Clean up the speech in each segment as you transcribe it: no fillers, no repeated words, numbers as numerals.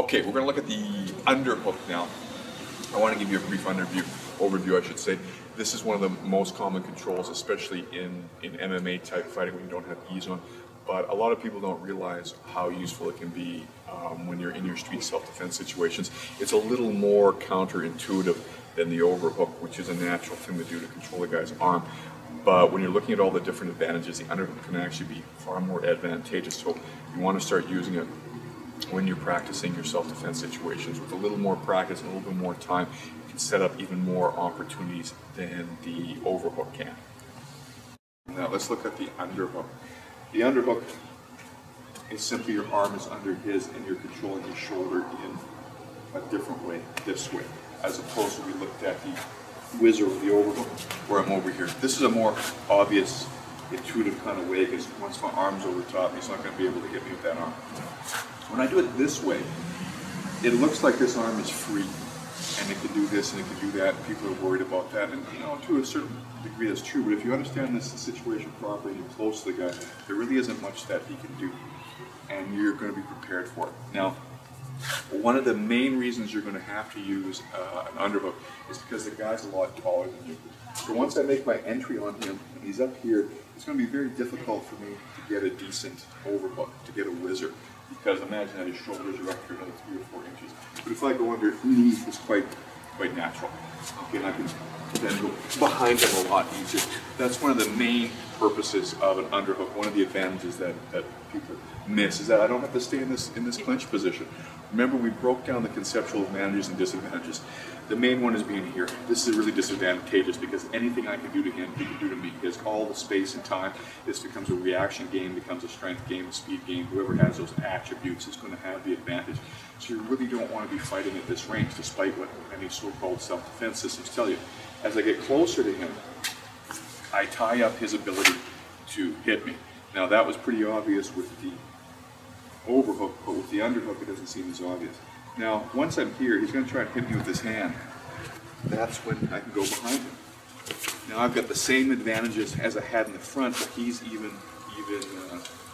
Okay, we're going to look at the underhook now. I want to give you a brief overview, I should say. This is one of the most common controls, especially in MMA type fighting when you don't have ease on. But a lot of people don't realize how useful it can be when you're in your street self-defense situations. It's a little more counterintuitive than the overhook, which is a natural thing to do to control a guy's arm. But when you're looking at all the different advantages, the underhook can actually be far more advantageous. So you want to start using it when you're practicing your self-defense situations. With a little more practice and a little bit more time, you can set up even more opportunities than the overhook can. Now let's look at the underhook. The underhook is simply your arm is under his and you're controlling his shoulder in a different way, this way, as opposed to we looked at the whizzer or the overhook where I'm over here. This is a more obvious, intuitive kind of way because once my arm's over top, he's not going to be able to hit me with that arm. When I do it this way, it looks like this arm is free and it can do this and it can do that. People are worried about that, and you know, to a certain degree that's true, but if you understand this situation properly and you're close to the guy, there really isn't much that he can do and you're going to be prepared for it. Now, one of the main reasons you're going to have to use an underhook is because the guy's a lot taller than you. So once I make my entry on him and he's up here, it's going to be very difficult for me to get a decent overhook, to get a whizzer. Because imagine that his shoulders are up here another 3 or 4 inches. But if I go underneath, it's quite natural. Okay, and I can then go behind him a lot easier. That's one of the main purposes of an underhook. One of the advantages that people miss is that I don't have to stay in this clinch position. Remember, we broke down the conceptual advantages and disadvantages. The main one is being here. This is really disadvantageous because anything I can do to him, he can do to me. He has all the space and time. This becomes a reaction game, becomes a strength game, a speed game. Whoever has those attributes is going to have the advantage. So you really don't want to be fighting at this range, despite what any so-called self-defense systems tell you. As I get closer to him, I tie up his ability to hit me. Now that was pretty obvious with the overhook, but with the underhook it doesn't seem as obvious. Now, once I'm here, he's going to try to hit me with his hand. That's when I can go behind him. Now, I've got the same advantages as I had in the front, but he's even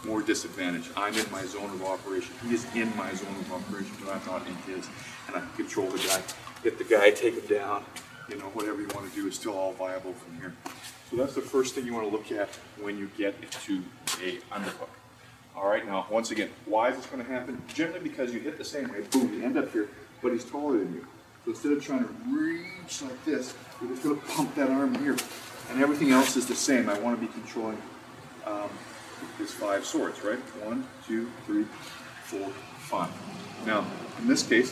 more disadvantaged. I'm in my zone of operation. He is in my zone of operation, but I'm not in his. And I can control the guy, hit the guy, take him down. You know, whatever you want to do is still all viable from here. So that's the first thing you want to look at when you get into a underhook. All right, now, once again, why is this going to happen? Generally because you hit the same way, boom, you end up here, but he's taller than you. So instead of trying to reach like this, you're just going to pump that arm here. And everything else is the same. I want to be controlling his 5 swords, right? 1, 2, 3, 4, 5. Now, in this case,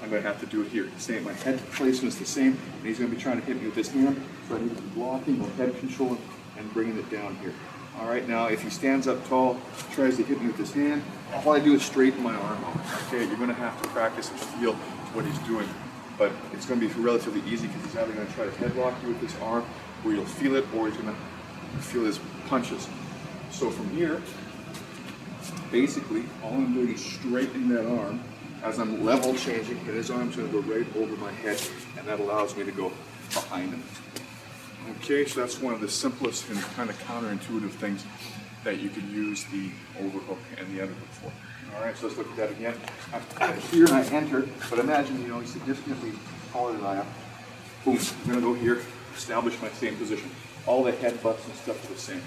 I'm going to have to do it here. Same, my head placement is the same, and he's going to be trying to hit me with this hand, so I need to be blocking or head controlling and bringing it down here. All right, now if he stands up tall, tries to hit me with his hand, all I do is straighten my arm out. Okay, you're going to have to practice and feel what he's doing, but it's going to be relatively easy because he's either going to try to headlock you with his arm, where you'll feel it, or he's going to feel his punches. So from here, basically, all I'm doing is straightening that arm as I'm level changing, and his arm's going to go right over my head, and that allows me to go behind him. Okay, so that's one of the simplest and kind of counterintuitive things that you can use the overhook and the underhook for. All right, so let's look at that again. I'm here and I enter, but imagine, you know, he's significantly taller than I am. Boom, I'm going to go here, establish my same position. All the headbutts and stuff are the same.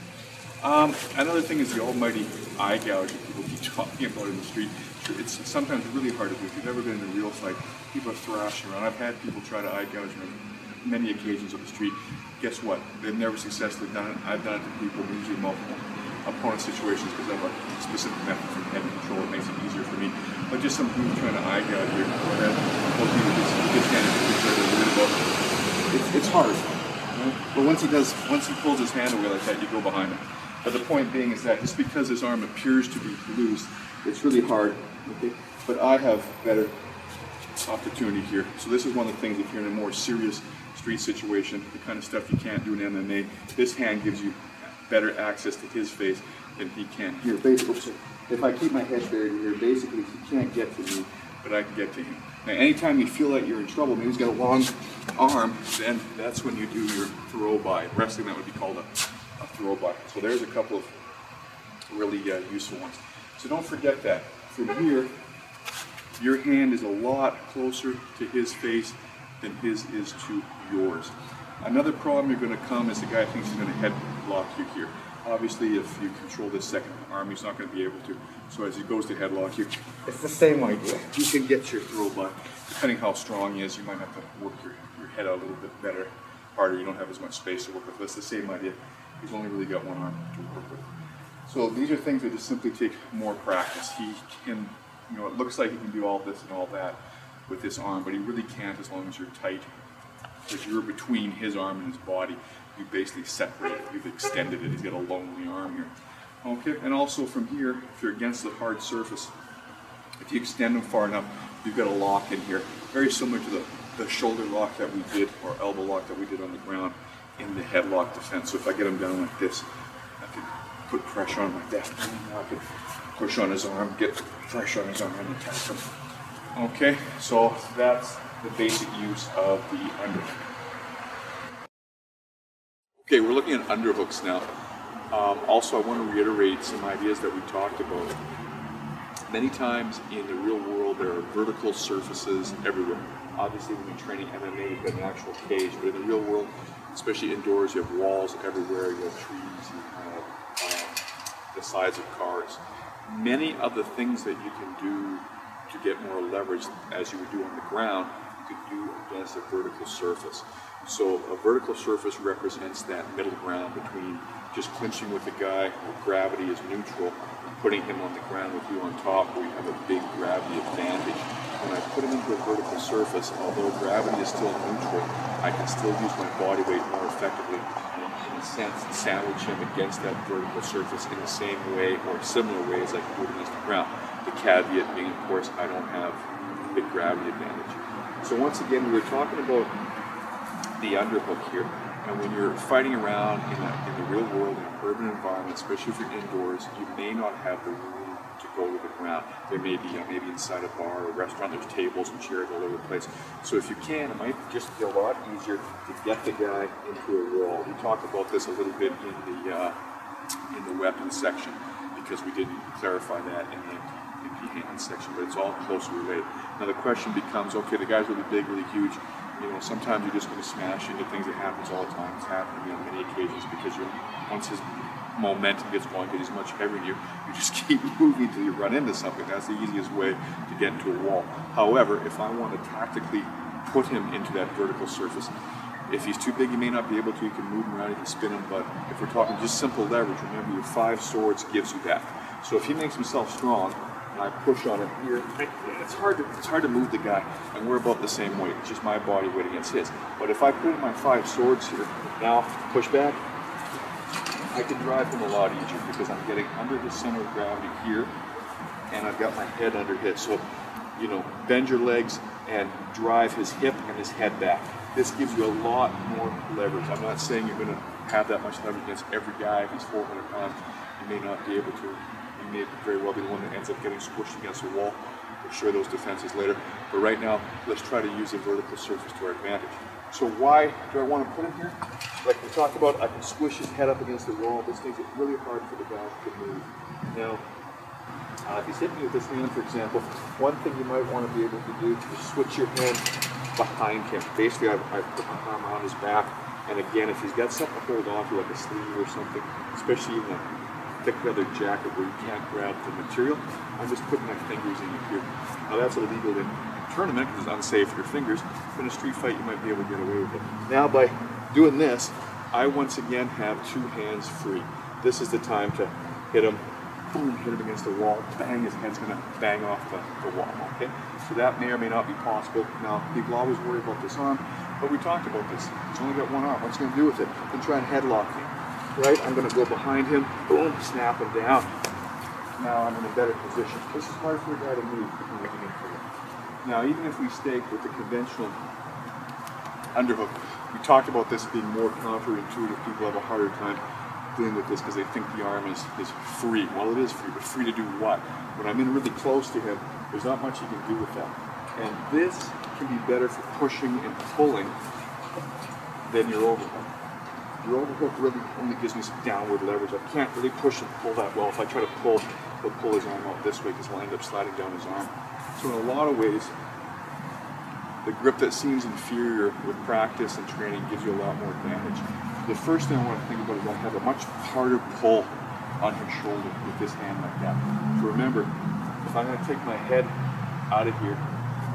Another thing is the almighty eye gouge that people keep talking about in the street. It's sometimes really hard to do. If you've never been in a real fight, people are thrashing around. I've had people try to eye gouge me on many occasions on the street. Guess what? They've never successfully done it. I've done it to people, usually multiple opponent situations, because I have a specific method for head control. It makes it easier for me. But just some people trying to eye gouge here, go ahead, both people just hand it. It's hard. Right? But once he pulls his hand away like that, you go behind him. But the point being is that just because his arm appears to be loose, it's really hard. Okay? But I have better opportunity here. So this is one of the things, if you're in a more serious street situation, the kind of stuff you can't do in MMA, this hand gives you better access to his face than he can here. Basically, so if I keep my head buried here, basically he can't get to me, but I can get to him. Now, anytime you feel like you're in trouble, maybe he's got a long arm, then that's when you do your throw by. Wrestling, that would be called a throw by. So there's a couple of really useful ones. So don't forget that. From here, your hand is a lot closer to his face than his is to yours. Another problem you're going to come is the guy thinks he's going to headlock you here. Obviously, if you control this second arm, he's not going to be able to. So as he goes to headlock you, it's the same idea. You can get your throw, but depending how strong he is, you might have to work your head out a little bit better, harder. You don't have as much space to work with. But it's the same idea. He's only really got one arm to work with. So these are things that just simply take more practice. He can, you know, it looks like he can do all this and all that with this arm, but he really can't as long as you're tight. If you're between his arm and his body, you basically separate it, you've extended it, he's got a lonely arm here. Okay, and also from here, if you're against the hard surface, if you extend them far enough, you've got a lock in here, very similar to the shoulder lock that we did, or elbow lock that we did on the ground in the headlock defense. So if I get him down like this, I can put pressure on like that, and I can push on his arm, get pressure on his arm, and attack him. Okay, so that's the basic use of the underhook. Okay, we're looking at underhooks now. Also, I want to reiterate some ideas that we talked about. Many times in the real world, there are vertical surfaces everywhere. Obviously, when you're training MMA, you've got an actual cage, but in the real world, especially indoors, you have walls everywhere, you have trees, you have the sides of cars. Many of the things that you can do to get more leverage, as you would do on the ground, you could do against a vertical surface. So a vertical surface represents that middle ground between just clinching with the guy where gravity is neutral and putting him on the ground with you on top where you have a big gravity advantage. When I put him into a vertical surface, although gravity is still neutral, I can still use my body weight more effectively and in a sense sandwich him against that vertical surface in the same way or similar way as I can do it against the ground. The caveat being, of course, I don't have big gravity advantage. So once again, we were talking about the underhook here, and when you're fighting around in the real world, in an urban environment, especially if you're indoors, you may not have the room to go to the ground. There may be maybe inside a bar or a restaurant, there's tables and chairs all over the place. So if you can, it might just be a lot easier to get the guy into a wall. We talked about this a little bit in the weapons section because we didn't clarify that in the empty hand section, but it's all closely related. Now the question becomes, okay, the guy's really big, really huge. You know, sometimes you're just going to smash into things. That happens all the time. It's happened to me on many occasions because once his momentum gets going, because he's much heavier than you, you just keep moving until you run into something. That's the easiest way to get into a wall. However, if I want to tactically put him into that vertical surface, if he's too big, you may not be able to. You can move him around, you can spin him, but if we're talking just simple leverage, remember your 5 swords gives you that. So if he makes himself strong, and I push on him here, it's hard to move the guy, and we're about the same weight. It's just my body weight against his. But if I put in my 5 swords here, now push back, I can drive him a lot easier because I'm getting under the center of gravity here, and I've got my head under hit. So, you know, bend your legs and drive his hip and his head back. This gives you a lot more leverage. I'm not saying you're going to have that much leverage against every guy. If he's 400 pounds, you may not be able to. You may very well be the one that ends up getting squished against a wall. We'll show those defenses later. But right now, let's try to use a vertical surface to our advantage. So why do I want to put him here? Like we talked about, I can squish his head up against the wall. This makes it really hard for the guy to move. Now, if he's hitting me with this hand, for example, one thing you might want to be able to do is switch your hand behind him. Basically, I put my arm on his back, and again, if he's got something to hold on to, like a sleeve or something, especially even a thick leather jacket where you can't grab the material, I'm just putting my fingers in here. Now that's illegal in a tournament because it's unsafe for your fingers, but in a street fight you might be able to get away with it. Now by doing this, I once again have 2 hands free. This is the time to hit him, boom, hit him against the wall, bang, his head's going to bang off the wall, okay? So that may or may not be possible. Now, people always worry about this arm, but we talked about this. He's only got one arm. What's he going to do with it? He can try and headlock me. Right, I'm going to go behind him, boom, snap him down. Now I'm in a better position. This is hard for a guy to move. Now, even if we stay with the conventional underhook, we talked about this being more counterintuitive. People have a harder time dealing with this because they think the arm is free. Well, it is free, but free to do what? When I'm in really close to him, there's not much you can do with that. And this can be better for pushing and pulling than your overhook. Your overhook really only gives me some downward leverage. I can't really push and pull that well. If I try to pull, he'll pull his arm out this way because he'll end up sliding down his arm. So in a lot of ways, the grip that seems inferior with practice and training gives you a lot more advantage. The first thing I want to think about is I have a much harder pull on her shoulder with this hand like that. So remember, if I'm going to take my head out of here,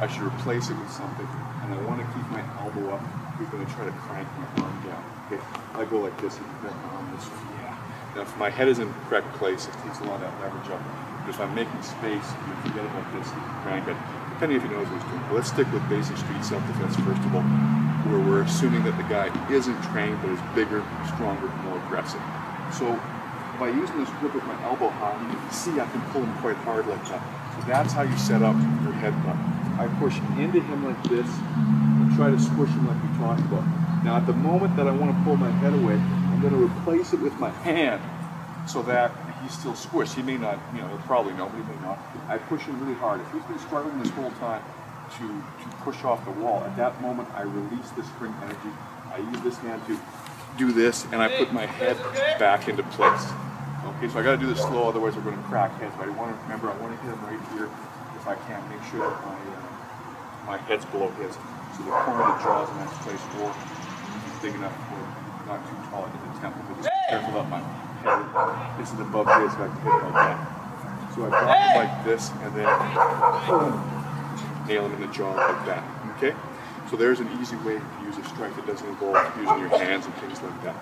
I should replace it with something, and I want to keep my elbow up. We're going to try to crank my arm down. Okay, I go like this and crank my arm this way. Yeah. Now, if my head is in the correct place, it takes a lot of that leverage up. But if I'm making space, you forget about this, crank it. Depending if he knows what he's doing. But let's stick with basic street self-defense first of all, where we're assuming that the guy isn't trained but is bigger, stronger, more aggressive. So by using this grip with my elbow high, you can see I can pull him quite hard like that. So that's how you set up your headbutt. I push into him like this and try to squish him like we talked about. Now at the moment that I want to pull my head away, I'm going to replace it with my hand so that he's still squished. He may not, he'll probably know, but he may not. I push him really hard. If he's been struggling this whole time to push off the wall, at that moment I release the spring energy. I use this hand to do this, and I put my head back into place. Okay, so I got to do this slow, otherwise we're going to crack heads. But I want to remember, I want to hit him right here if I can. Make sure that my head's below his. So the corner of the jaw is in that place, or big enough for not too tall at the temple, but just be careful that my head isn't above his, so I can hit it like that. So I drop him like this, and then nail him in the jaw like that. Okay? So there's an easy way to use a strike that doesn't involve using your hands and things like that.